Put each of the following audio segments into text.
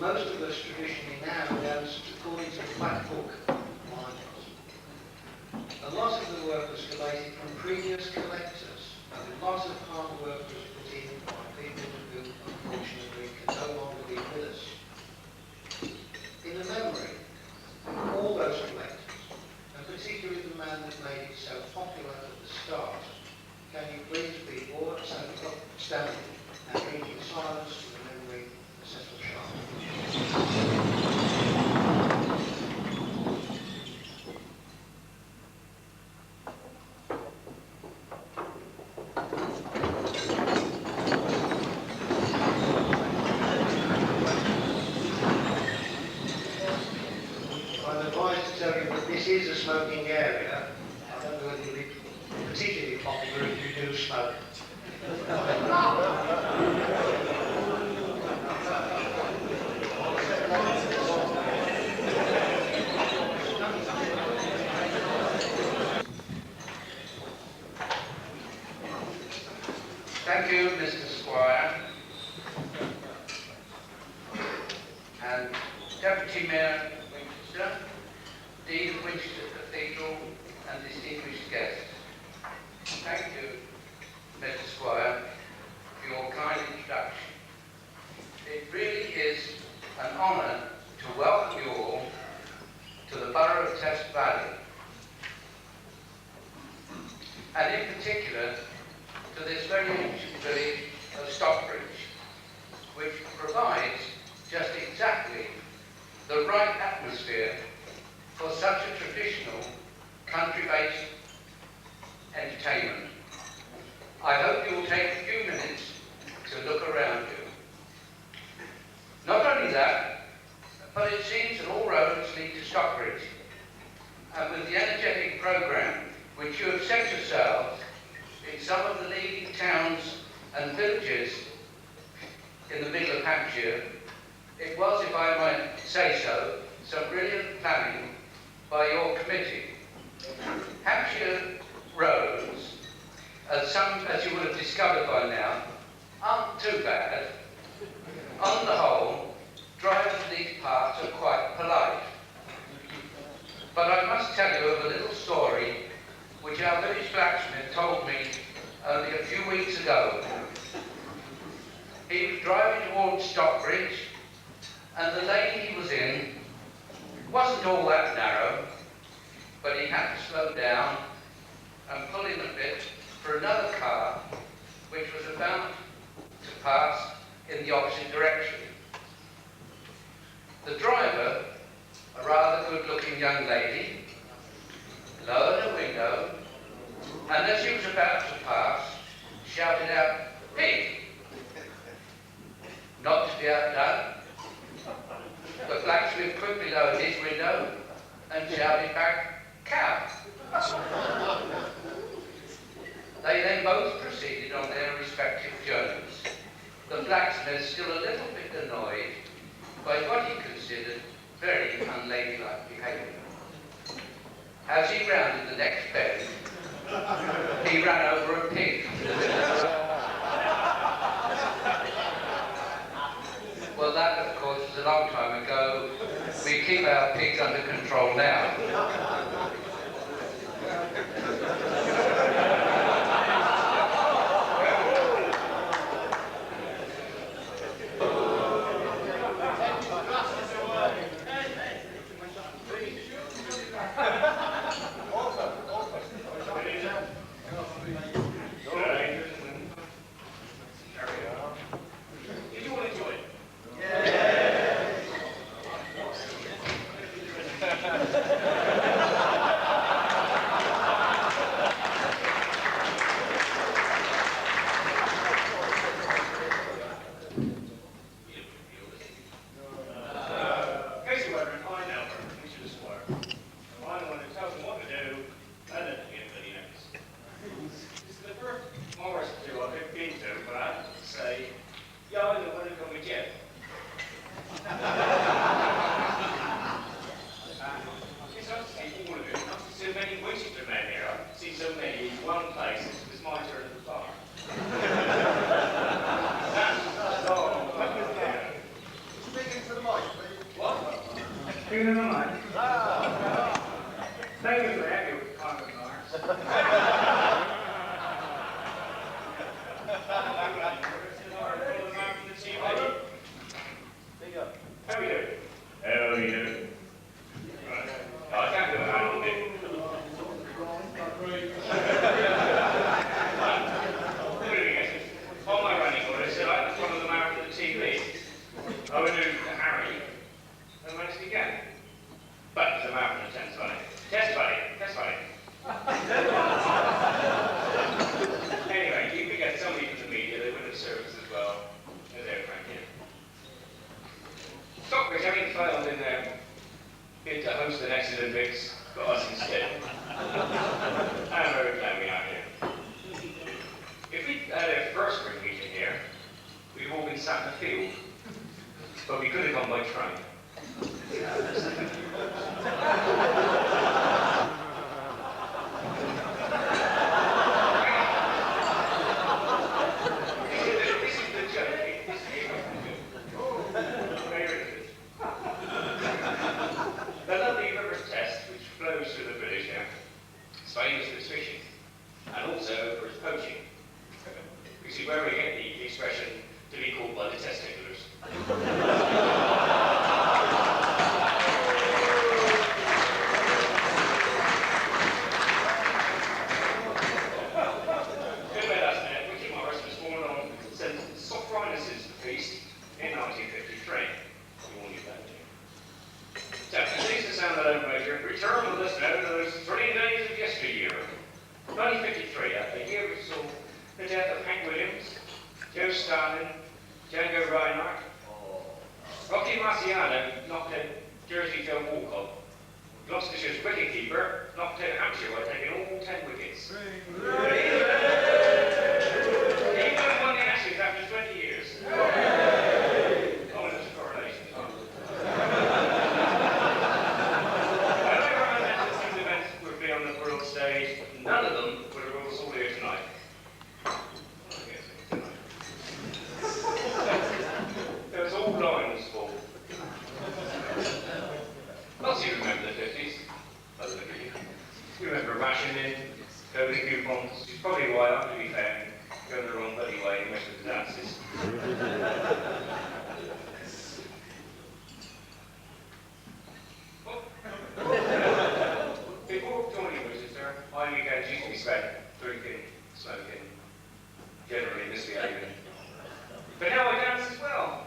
most of us traditionally now goes according to the Black Book wines. A lot of the work was collated from previous collectors, and a lot of hard work was put in by people who unfortunately can no longer be with us. In the memory of all those collectors, and particularly the man that made it so popular at the start, can you please be all standing and read in silence to the memory of Cecil Sharp. I'm advised to tell you that this is a smoking area. I don't know whether you'll be particularly popular if you do smoke. Thank you, Mr. Squire, and Deputy Mayor Winchester, Dean of Winchester Cathedral, and distinguished guests. Thank you, Mr. Squire, for your kind introduction. It really is an honour to welcome you all to the Borough of Test Valley, and in particular to this very ancient village of Stockbridge, which provides just exactly the right atmosphere for such a traditional country-based entertainment. I hope you will take a few minutes to look around you. Not only that, but it seems that all roads lead to Stockbridge, and with the energetic programme which you have set yourselves in some of the leading towns and villages in the middle of Hampshire, it was, if I might say so, some brilliant planning by your committee. Hampshire roads, as you would have discovered by now, aren't too bad. On the whole, drivers in these parts are quite polite. But I must tell you of a little story which our village blacksmith told me only a few weeks ago. He was driving towards Stockbridge, and the lane he was in wasn't all that narrow, but he had to slow down and pull in a bit for another car which was about to pass in the opposite direction. The driver, a rather good-looking young lady, lowered her window, and as she was about to pass, shouted out, "Pig!" Not to be outdone, the blacksmith quickly lowered his window and shouted back, "Cow!" They then both proceeded on their respective journeys, the blacksmith still a little bit annoyed by what he considered very unladylike behaviour. As he rounded the next bend, he ran over a pig. Well, that, of course, was a long time ago. We keep our pigs under control now. Speaking for the Tune in the night. Thank you for having with Congress Arms. How we doing? How we doing? Right. Oh, I can't do a hand on it. On my running order, so I had to follow them out on the TV. I went over to Harry and managed to get. But it's a marathon test buddy. Test buddy. Anyway, you could get somebody from the media, they would have served us as well as air Frank here. Stockbridge, having failed in bid to host the next Olympics, got us instead. I'm very glad we are here. If we'd had our first spring meeting here, we'd all been sat in the field. But we could have gone by train. This is the journey. The lovely river Test, which flows through the village here, is famous for its fishing, and also for its poaching. Which is where we get the expression to be caught by the testiculars. Winchester Morris was born on St. Sophronis's feast in 1953. You all knew that, didn't you? So, as these to sound the low major, return with us now to those 3 days of yesteryear. 1953, a year which saw the death of Hank Williams, Joe Stalin, Django Reinhardt, Rocky Marciano knocked out Jersey Phil Walcott, Gloucestershire's wicketkeeper knocked out Hampshire by taking all 10 wickets. England won the Ashes after 20 years. Oh, there's a correlation. However, I mentioned these events would be on the world stage, none of them would have brought us all here tonight. There was all lines full. Lots of you remember the 50s. Oh, look at you. You remember rationing, golden coupons. It's probably why I'm to be found going the wrong bloody way in most of the dances. Before joining Winchester, I began used to be spent drinking, smoking, generally misbehaving. But now I dance as well.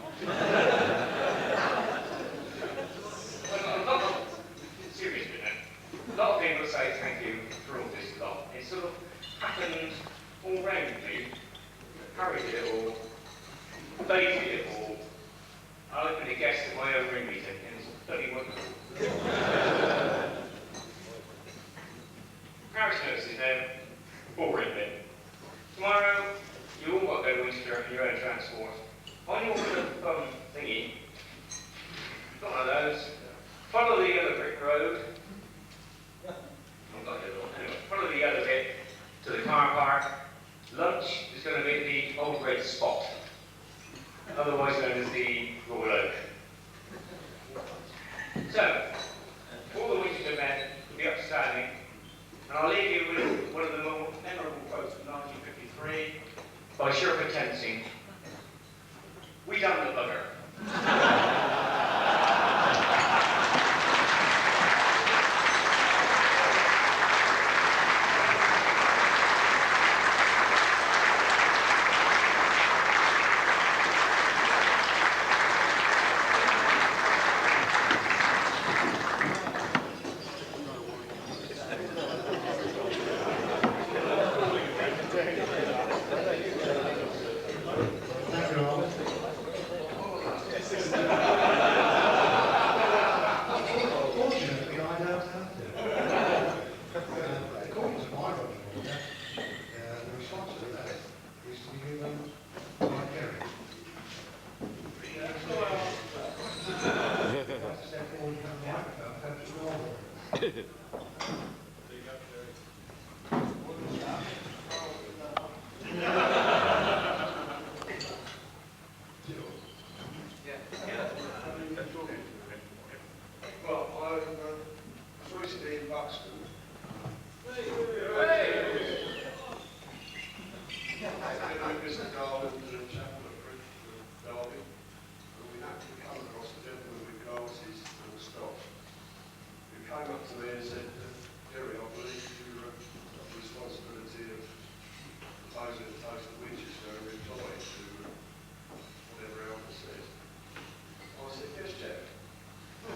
Seriously now, a lot of people say thank you for all this lot. It sort of happened all round me. Harry did it all. They did it all. I opened a guest at my own ring meeting and it was bloody wonderful. Parish notices now, boring bit. Tomorrow, you all got to go to Winchester in your own transport. On your little thingy, got one of those. Follow the yellow brick road. Anyway, follow the yellow bit to the car park. Lunch is going to be at the Old Red Spot, otherwise known as the Royal Oak. So, all the Winchester men will be upstanding, and I'll leave you with one of the more memorable quotes from 1953 by Sherpa Tenzing. We done the bugger. Well, I was recently in Buxton. I did a visit garden to the chapel at Derby, and we happened to come across a gentleman with glasses and a stock, who came up to me and said, Gerry, I believe you have the responsibility of proposing a toast of Winchester and replying to whatever Alpha says. I said, yes, Geoff. He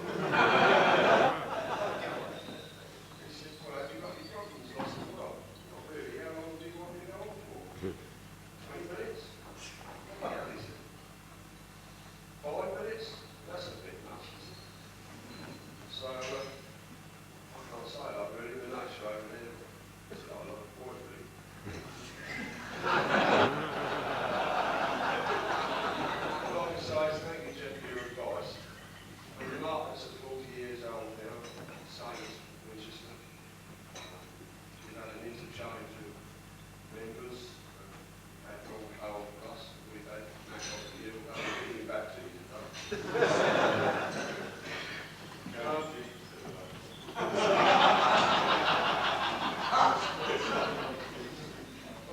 said, well, have you got any problems? I said, well, not really. How long do you want me to go on for? 20 minutes? He said, 5 minutes? That's a bit much, he said. So, I can't say I've really been that show over there. It's not a lot of point, really. All I can say is thank you, Geoff, for your advice. The Martlets are 40 years old now, same as Winchester. We've had an interchange of members, had Roy Yarnell plus, we've had Mac off the hill, I'm giving back to you today.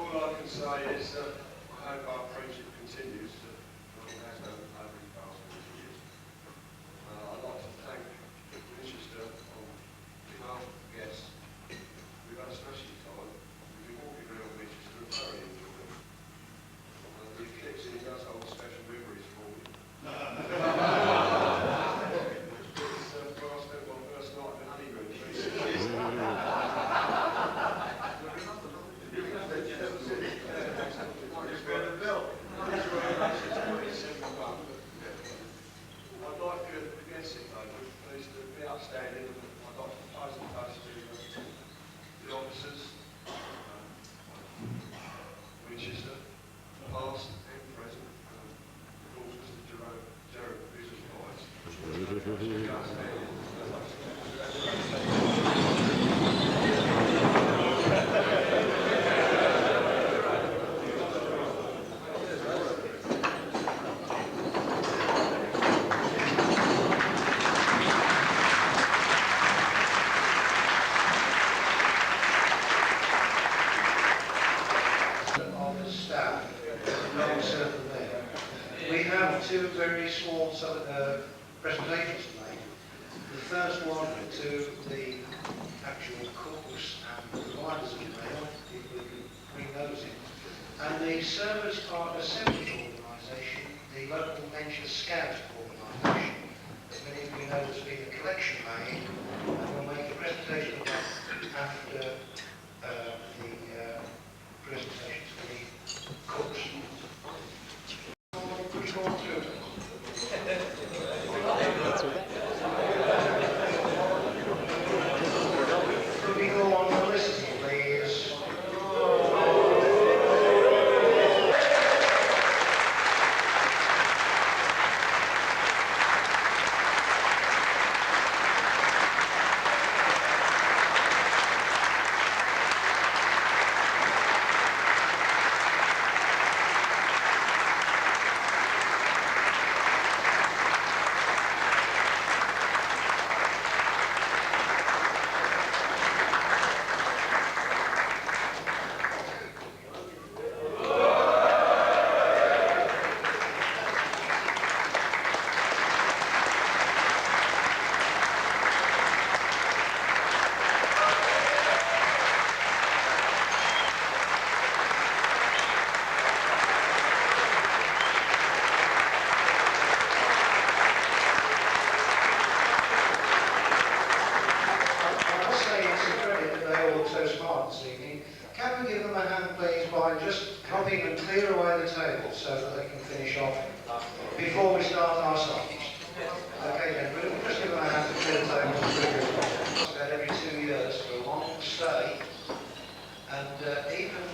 All I can say is that I hope our friendship continues to has done over the past 40 years. I'd like to thank Winchester on behalf of the guests. We've had a smashing time. We've been walking around Winchester and very enjoyable. The eclipse in does hold special memories for me. It's where I spent my first night in honeymoon. I'd like to guess it though, please to be outstanding. I'd like to propose a toast to the officers, Winchester, past and present, of course Mr. Jerram, who's advised. Of the staff, long-serving there. We have two very small presentations to make. The first one to the actual cooks and providers of the meal, people who can bring those in. And the Servers Park Assembly Organisation, the local Venture Scout organisation, as many of you know there's been a collection made, and we'll make a presentation of that after the presentation to the cooks. Which one through? Could we go on the list, please? Helping them clear away the table so that they can finish off before we start our songs. Okay then, we'll just give them a hand to clear the table and clear it off. About every 2 years for a long stay, and even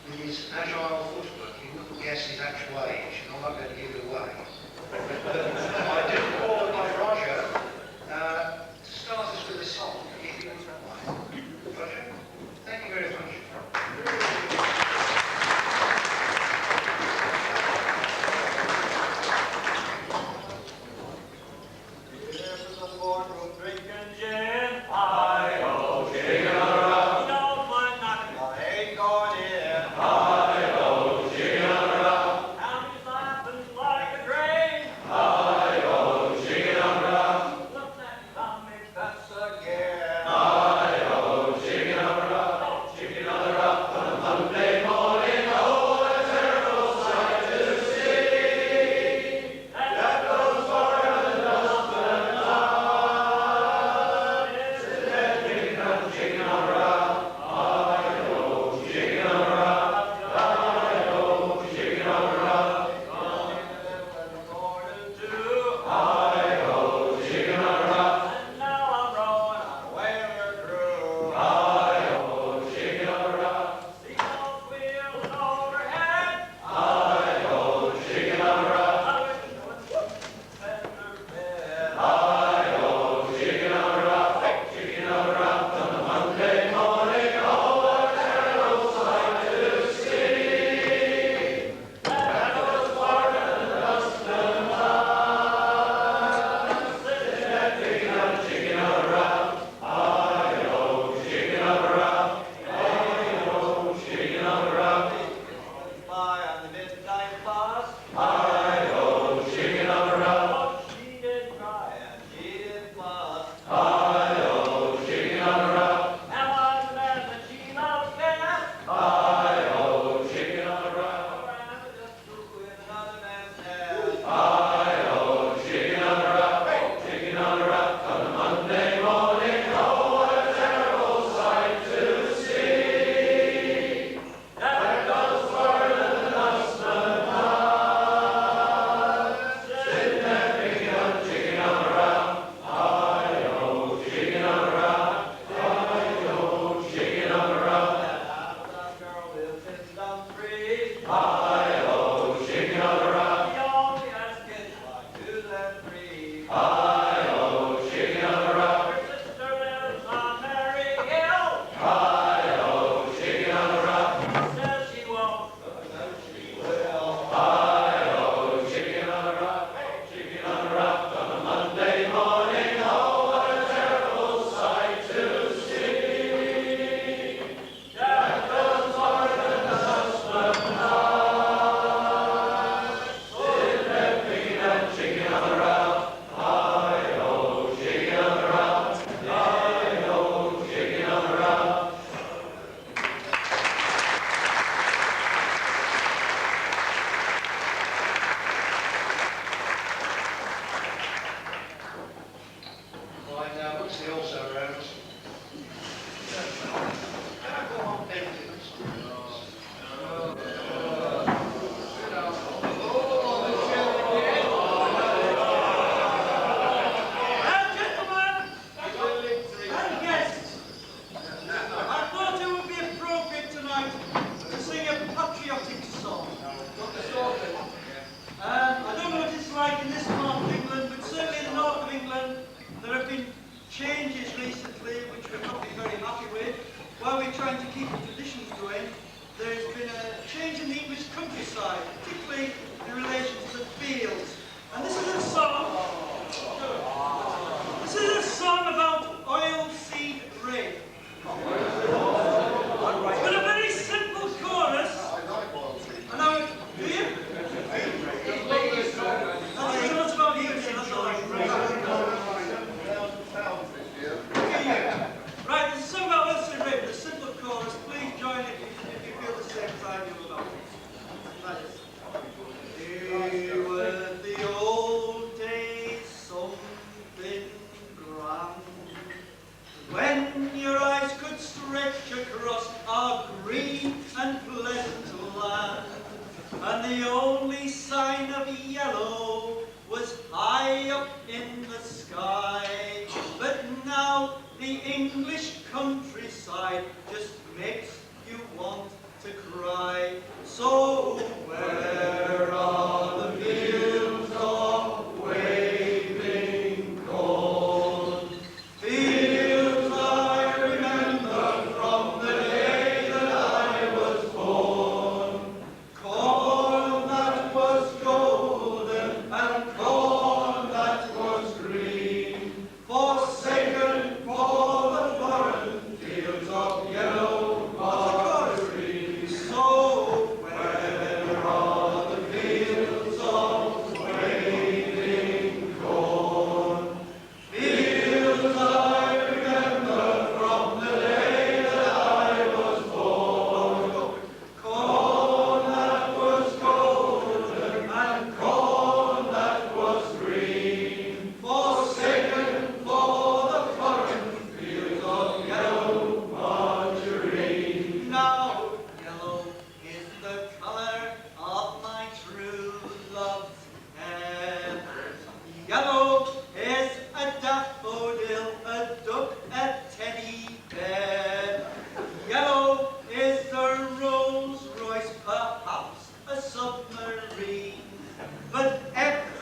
with his agile footwork, you wouldn't guess his actual age, and I'm not going to give it away. But I did call upon Roger to start us with a song, if you don't mind. Roger, thank you very much. Born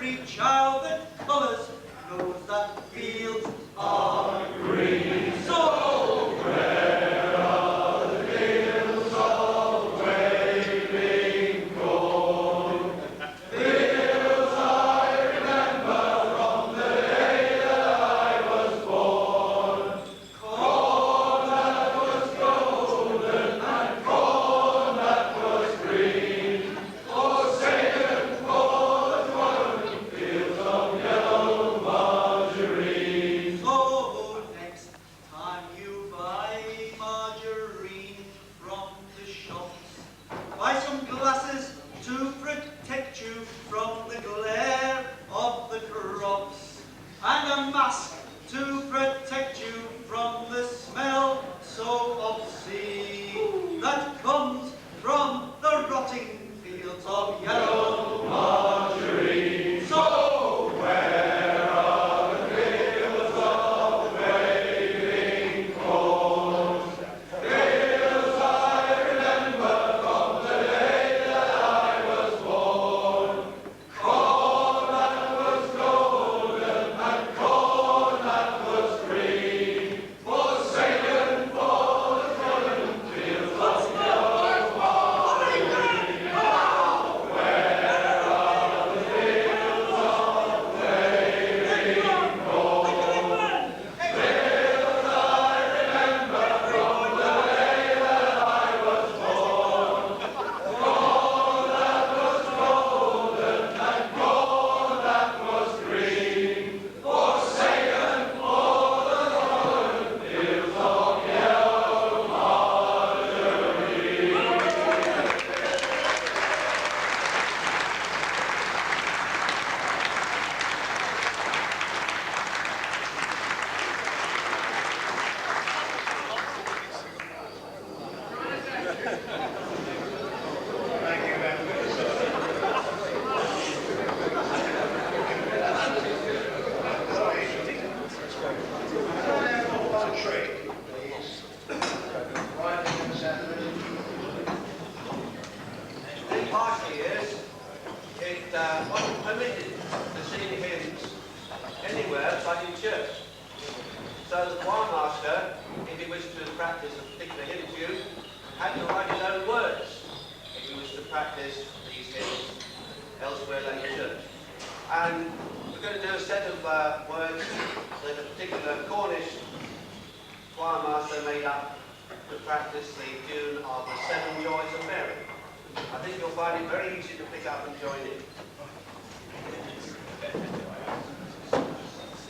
every child that colours knows that fields are green. So where are the fields of waving corn? Fields I remember from the day that I was born. Corn that was golden and corn that was green. Forsaken for the twirling fields of yellow margarine. So next time you buy margarine from the shops, buy some glasses to protect you from the glare of the crops, and a mask to protect you from the smell so obscene that comes from the rotting fields of yellow margarine. So where are the fields of waving corn? Fields I remember from the day that I was born. Corn that was golden and corn that was green. Forsaken for the trodden fields of yellow margarine. Where are the fields of waving corn? Fields I remember from the day that I was born. Corn that was golden and corn that was green. Forsaken for the trodden fields of yellow margarine. In past years, it wasn't permitted to sing hymns anywhere but in church. So the choir master, if he wished to practice a particular hymn tune, had to write his own words if he wished to practice these hymns elsewhere than in church. And we're going to do a set of words that a particular Cornish choir master made up to practice the tune of the Seven Joys of Mary. I think you'll find it very easy to pick up and join in.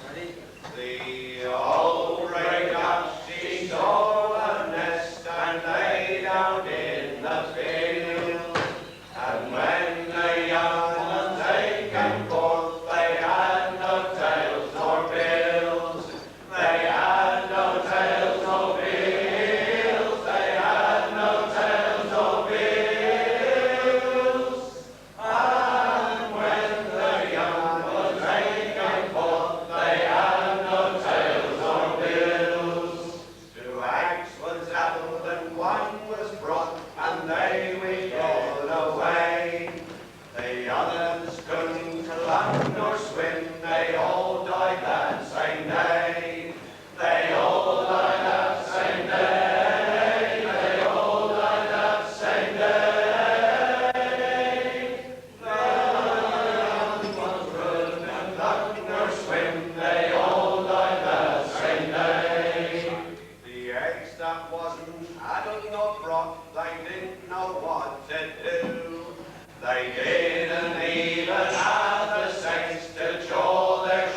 Ready? The old grey ducks, she stole a nest and lay down in the field. And when the young was taken forth, they had no tails nor bills. They had no tails nor bills. They had no tails nor bills. And when the young was taken forth, they had no tails nor bills. 2 eggs was apple and 1 was brought, and they wiggled away. The others couldn't land nor swim, they all died that same day. They all died that same day. They all died that same day. The young ones couldn't land nor swim, they all died that same day. The eggs that wasn't addled nor brought, they didn't know what to do. They didn't even have the sense to jaw their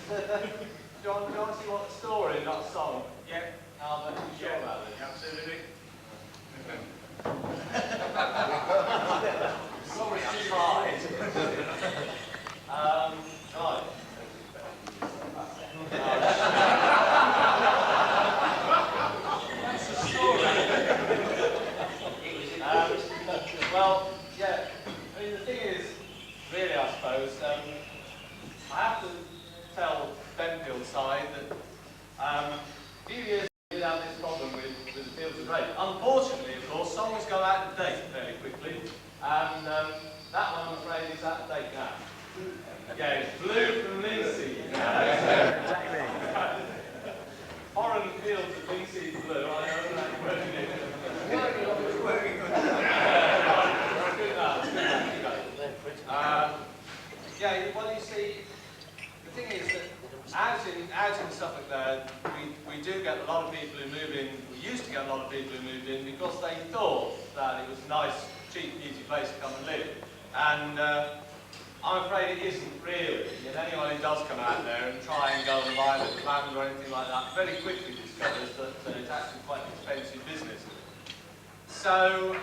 you want to see what the story, not a song? Yeah. But you sure about this? Absolutely. Sorry, it's hard. Right. That's the story. Well, yeah. I mean, the thing is, really, I suppose, I have to tell Benfield's side that a few years ago we did have this problem with the fields of grape. Unfortunately, of course, songs go out of date fairly quickly, and that one, I'm afraid, is out of date now. Yeah, it's blue from linseed. Exactly. Foreign fields of linseed blue, I know that you're working it. Yeah, well, you see, the thing is that out in Suffolk there, we do get a lot of people who move in, we used to get a lot of people who moved in because they thought that it was a nice, cheap, easy place to come and live. And I'm afraid it isn't really. And anyone who does come out there and try and go and buy a little land or anything like that very quickly discovers that it's actually quite an expensive business. So,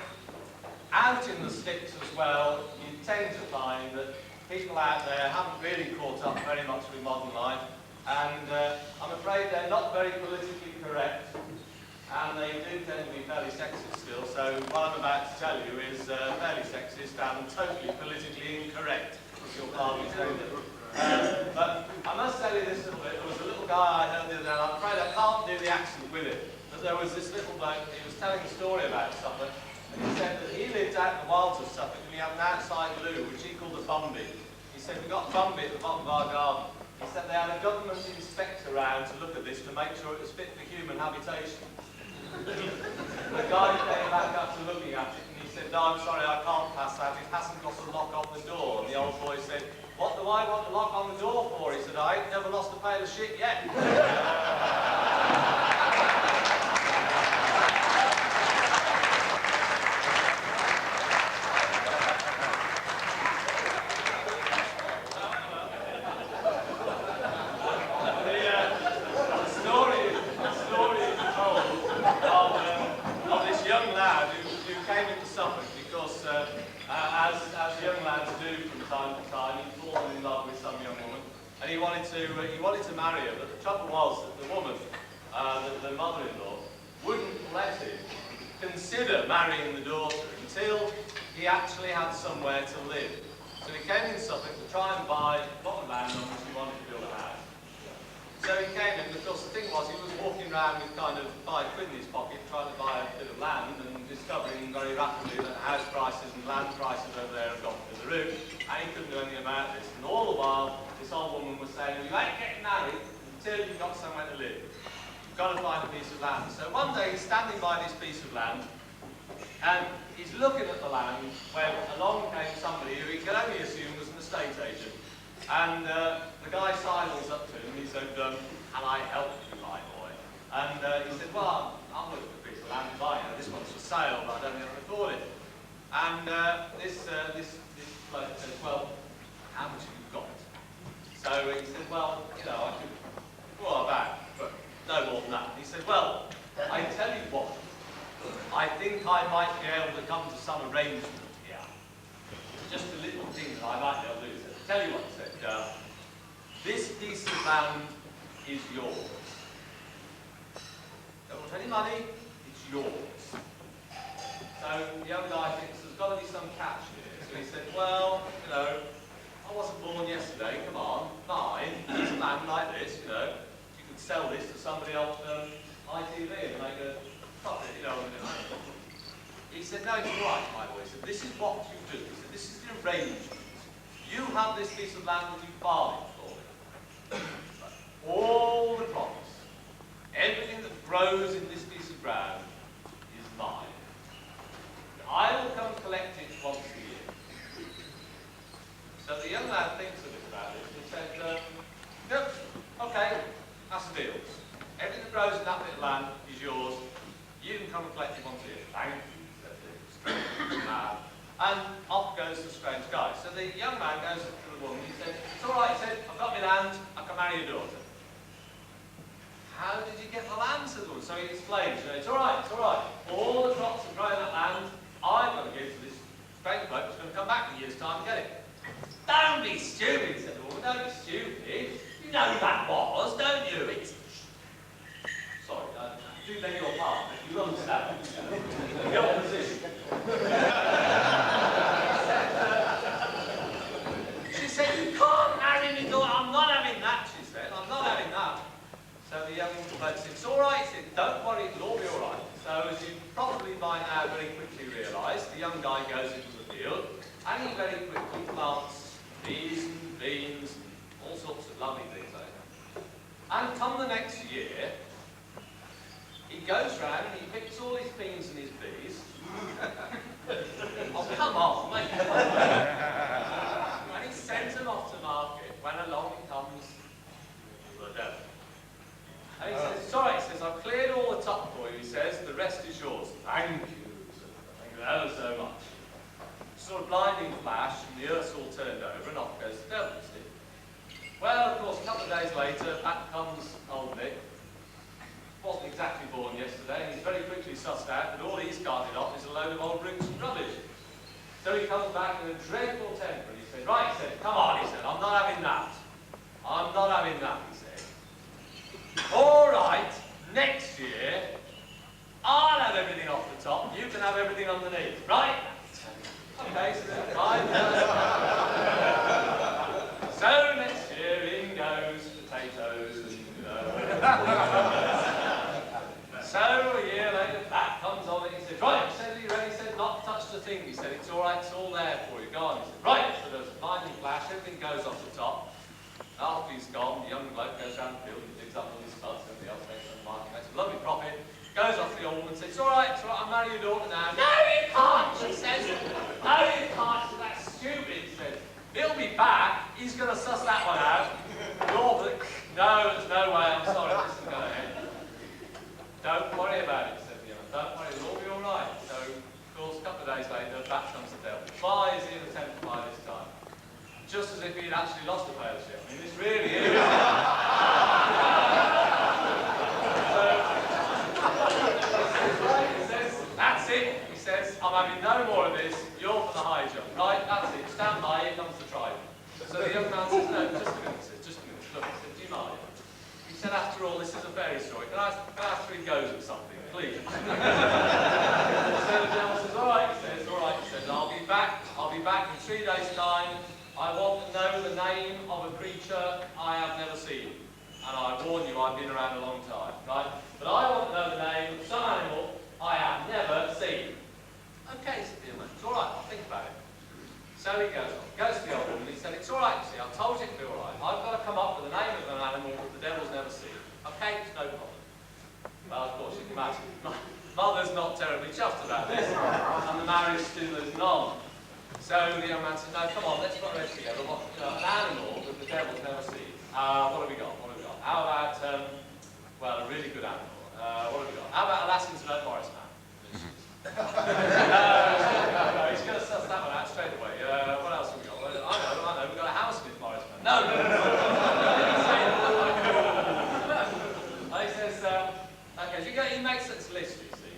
out in the sticks as well, you tend to find that people out there haven't really caught up very much with modern life, and I'm afraid they're not very politically correct, and they do tend to be fairly sexist still, so what I'm about to tell you is fairly sexist and totally politically incorrect, if you'll pardon me saying that. But I must tell you this little bit. There was a little guy I heard the other day, and I'm afraid I can't do the accent with it, but there was this little bloke, he was telling a story about Suffolk, and he said that he lived out in the wilds of Suffolk, and he had an outside loo, which he called a bumby. He said, we got a bumby at the bottom of our garden. He said they had a government inspector around to look at this to make sure it was fit for human habitation. The guy came back after looking at it, and he said, no, I'm sorry, I can't pass that. It hasn't got a lock on the door. And the old boy said, what do I want a lock on the door for? He said, I ain't never lost a pail of shit yet. He wanted to marry her, but the trouble was that the woman, the mother-in-law, wouldn't let him consider marrying the daughter until he actually had somewhere to live. So he came in Suffolk to try and buy a plot of land on which he wanted to build a house. So he came in, and of course the thing was he was walking around with kind of £5 in his pocket trying to buy a bit of land and discovering very rapidly that house prices and land prices over there have gone through the roof, and he couldn't do anything about this. And all the while, this old woman was saying, you ain't getting married until you've got somewhere to live. You've got to find a piece of land. So one day he's standing by this piece of land, and he's looking at the land when along came somebody who he could only assume was an estate agent. And the guy sidles up to him and he said, can I help you, my boy? And he said, well, I'm looking for a piece of land to buy. You know, this one's for sale, but I don't think I can afford it. And this bloke said, well, how much have you got? So he said, well, you know, I could draw back, but no more than that. He said, well, I tell you what, I think I might be able to come to some arrangement here. Just a little thing that I might be able to do. He said, tell you what, he said, this piece of land is yours. Don't want any money, it's yours. So the young guy thinks there's got to be some catch here. So he said, well, you know, I wasn't born yesterday, come on, fine, piece of land like this, you know, you could sell this to somebody else on ITV and make a profit, you know. He said, no, it's all right, my boy. He said, this is what you do. He said, this is the arrangement. You have this piece of land that you farm it for. All the crops, everything that grows in this piece of ground is mine. I will come collect it once a year. So the young lad thinks a bit about it and he said, yep, okay, that's the deal. Everything that grows in that bit of land is yours. You can come and collect it once a year. Thank you, said the strange man. And off goes the strange guy. So the young man goes to the woman. He said, it's all right, he said, your daughter. How did you get the land, said the woman? So he explained, you know, it's all right, it's all right. All the crops that grow in that land, I've got to give to this strange bloke who's going to come back in a year's time and get it. Don't be stupid, said the woman, don't be stupid. You know who that was, don't you? It's... Sorry, I do beg your pardon, you understand. The opposition. She said, you can't marry me, daughter. I'm not having that, she said. I'm not having that. So the young bloke said, it's all right. He said, don't worry, it'll all be all right. So as you probably by now very quickly realise, the young guy goes into the field and he very quickly plants peas and beans and all sorts of lovely things like that. And come the next year, he goes round and he picks all his beans and his peas. Oh, come on, mate. And he sends them off to market. When along comes the devil. And he says, it's all right, he says, I've cleared all the top for you, he says, the rest is yours. Thank you, thank you ever so much. Sort of blinding flash, and the earth's all turned over, and off goes the devil, you see. Well, of course, a couple of days later, back comes old Nick. Wasn't exactly born yesterday, and he's very quickly sussed out that all he's carted off is a load of old bricks and rubbish. So he comes back in a dreadful temper, and he said, right, he said, come on, he said, I'm not having that. I'm not having that, he said. All right, next year, I'll have everything off the top, you can have everything underneath, right? Okay, so fine. So next year, in goes potatoes and, So a year later, back comes on and he said, right, he said, are you ready? He said, not touch the thing. He said, it's all right, it's all there for you, go on. He said, right, so there's a blinding flash, everything goes off the top. After he's gone, the young bloke goes round the field and digs up all his spuds and the other makes a market, makes a lovely profit, goes off to the old woman and says, it's all right, I'll marry your daughter now. No, you can't, she says. No, you can't, she says, that's stupid, he says. He'll be back, he's going to suss that one out. No, there's no way, I'm sorry, this isn't going to end. Don't worry about it, said the young man. Don't worry, it'll all be all right. So, of course, a couple of days later, back comes the devil. Why is he in the temple by this time? Just as if he'd actually lost the fellowship. I mean, this really is. He says, that's it. He says, I'm having no more of this. You're for the high jump. Right, that's it. Stand by, here comes the trident. So the young man says, no, just a minute, he says, just a minute. Look, he said, do you mind? He said, after all, this is a fairy story. Can I ask 3 goes at something, please? So the devil says, all right, he says, I'll be back in 3 days' time. I want to know the name of a creature I have never seen. And I warn you, I've been around a long time, right? But I want to know the name of some animal I have never seen. Okay, said the young man, it's all right, I'll think about it. So he goes on, goes to the old woman, and he said, it's all right, you see, I've told you it'll be all right. I've got to come up with the name of an animal that the devil's never seen. Okay, it's no problem. Well, of course, you can imagine, mother's not terribly chuffed about this, and the marriage still is none. So the young man said, no, come on, let's put our heads together. What, an animal that the devil's never seen. What have we got? How about, well, a really good animal. What have we got? How about Latino Morris Man? No, he's going to suss that one out straight away. What else have we got? Well, I know, we've got a Hammersmith Morris Man. No. He says, okay, so he makes this list, you see.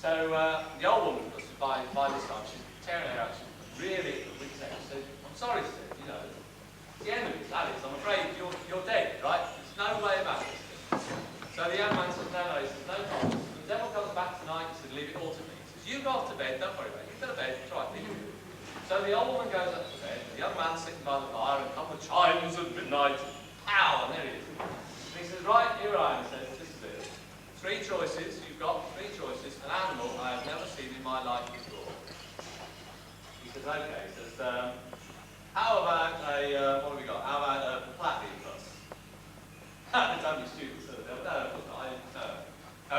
So the old woman, by this time, she's tearing her out. She's really, she said, I'm sorry, sir, you know, it's the end of it, that is, I'm afraid you're dead, right? There's no way about it. So the young man says, no, he says, no problem. The devil comes back tonight, he said, leave it all to me. He says, you go off to bed, don't worry about it. You go to bed, try it. So the old woman goes up to bed, the young man's sitting by the fire, and come the chimes of midnight, pow, and there he is. And he says, right, here I am, he says, this is it. 3 choices, you've got 3 choices, an animal I have never seen in my life before. He says, okay, he says, how about a, what have we got? How about a platypus? Don't be stupid, sir. No, of course not. I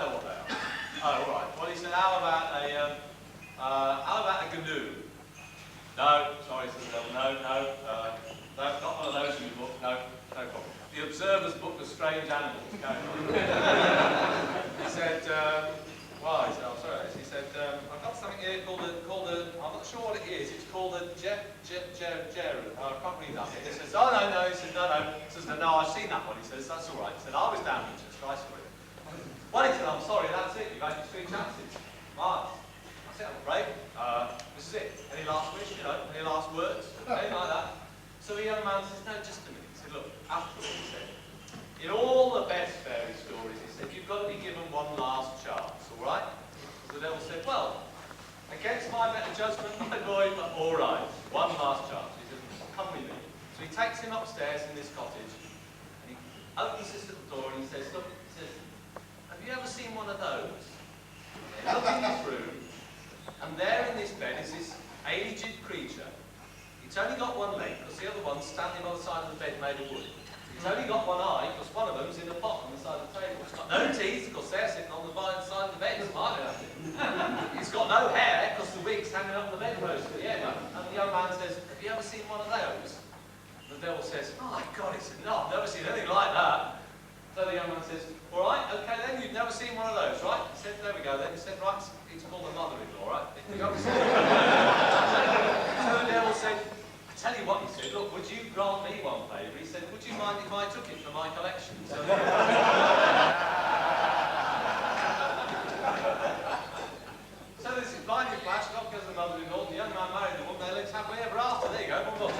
know what they are. Oh, all right. Well, he said, how about a canoe? No, sorry, sir. No, not one of those in the book. No problem. The Observer's Book of Strange Animals. He said, well, he said, I'm sorry. He said, I've got something here called I'm not sure what it is. It's called a Jerram. I can't read that. He says, oh no. He says, no. He says, no, I've seen that one. He says, that's all right. He said, I was down Winchester. I saw it. Well, he said, I'm sorry. That's it. You've had your 3 chances. Right. That's it. I'm afraid. This is it. Any last wish? Any last words? Anything like that. So the young man says, no, just a minute. He said, look, after all, he said, in all the best fairy stories, he said, you've got to be given one last chance, all right? So the devil said, well, against my better judgment, my boy, but all right, one last chance. He said, come with me. So he takes him upstairs in this cottage, and he opens this little door, and he says, look, have you ever seen one of those? And they look in this room, and there in this bed is this aged creature. It's only got one leg, because the other one's standing by the side of the bed made of wood. It's only got one eye, because one of them's in a pot on the side of the table. It's got no teeth, because they're sitting on the side of the bed, smiling at it. It's got no hair, because the wig's hanging up the bedpost at the end. And the young man says, have you ever seen one of those? The devil says, oh my God, he said, no, I've never seen anything like that. So the young man says, all right, okay then, you've never seen one of those, right? He said, there we go then. He said, right, it's called a mother-in-law, right? So the devil said, I tell you what, he said, look, would you grant me one favour? He said, would you mind if I took it for my collection? So, so this is blinding flash, not because the mother-in-law, the young man married the woman, they lived happily ever after. There you go, one more.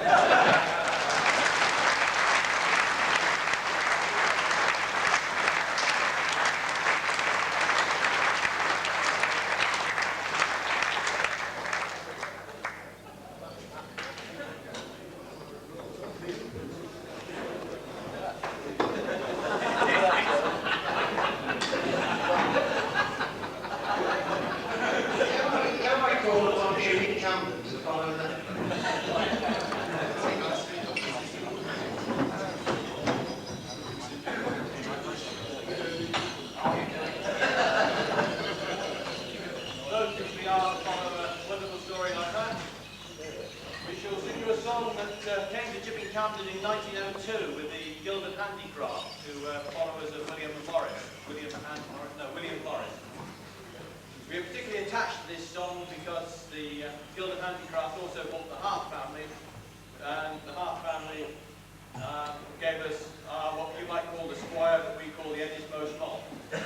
Gave us what you might call the Squire, but we call the Eddie's most mob. We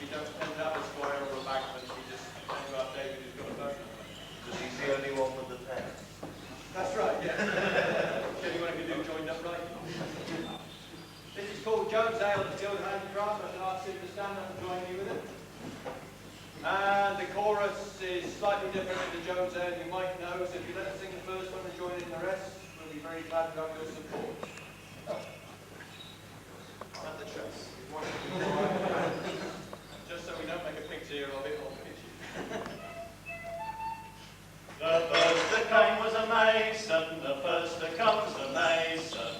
don't tend to have a Squire or a bagman, we just tend to have David who's got a boat. Because he's the only one with the pen. That's right, yeah. Anyone who can do joined up right. This is called Jones Ale, the Guild Handicraft. I can ask him to stand up and join me with it. And the chorus is slightly different to the Jones Ale you might know, so if you let us sing the first one and join in the rest, we'll be very glad to have your support. And the chest. Just so we don't make a picture of it on the picture. The first that came was a mason, the first that comes a mason.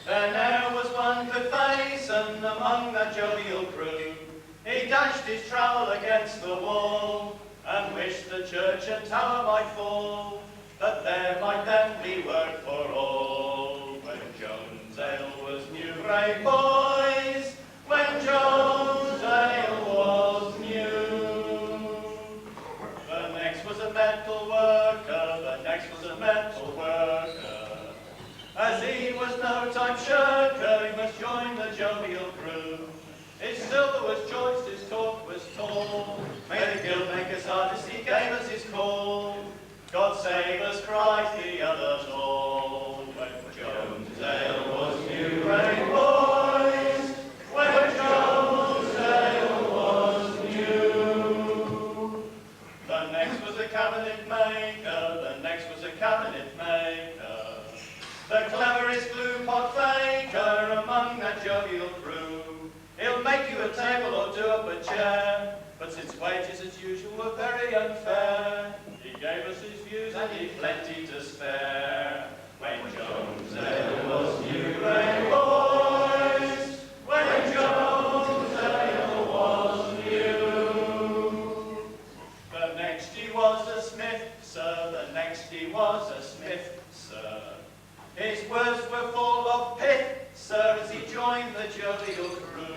There ne'er was one could face him among that jovial crew. He dashed his trowel against the wall, and wished the church and tower might fall, that there might then be work for all. When Jones Ale was new, brave boys, when Jones Ale was new. The next was a metal worker, the next was a metal worker. As he was no time shirker, he must join the jovial crew. It still there was choice, his talk was tall. May the guild make us hardest, he gave us his call. God save us, cried the others all. When Jones Ale was new, brave boys. When Jones Ale was new. The next was a cabinet maker, the next was a cabinet maker. The cleverest glue pot faker among that jovial crew. He'll make you a table or do up a chair, but since wages as usual were very unfair, he gave us his views and he'd plenty to spare. When Jones Ale was new, brave boys, when Jones Ale was new. The next he was a smith, sir, the next he was a smith, sir. His words were full of pith, sir, as he joined the jovial crew.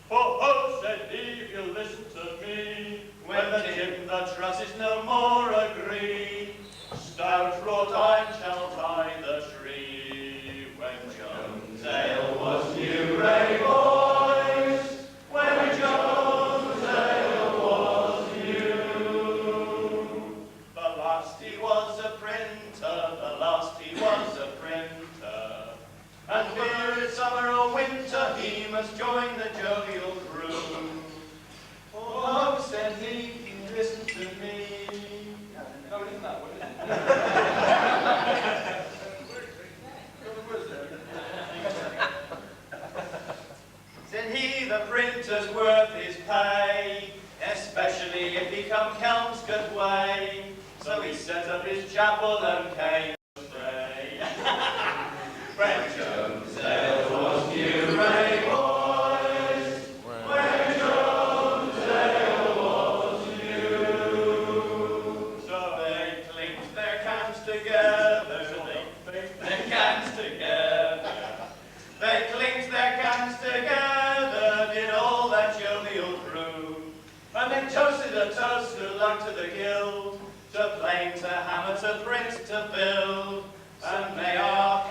Ho, ho, said he, if you'll listen to me, When the tip the trusses no more agree, stout wrought iron shall tie the tree. When Jones ale was new, Ray boys, when Jones ale was new. The last he was a printer, the last he was a printer, and were it summer or winter, he must join the jovial crew. Oh, said he, listen to me. No, it isn't that one, is it? Said he, the printer's worth his pay, especially if he come Kelmscott way. So he set up his chapel and came to pray. When Jones ale was new, Ray boys, when Jones ale was new. So they clinked their cans together, they clinked their cans together. They clinked their cans together, did all that jovial crew. And they toasted a toast good luck to the guild, to plane, to hammer, to print, to build. And may our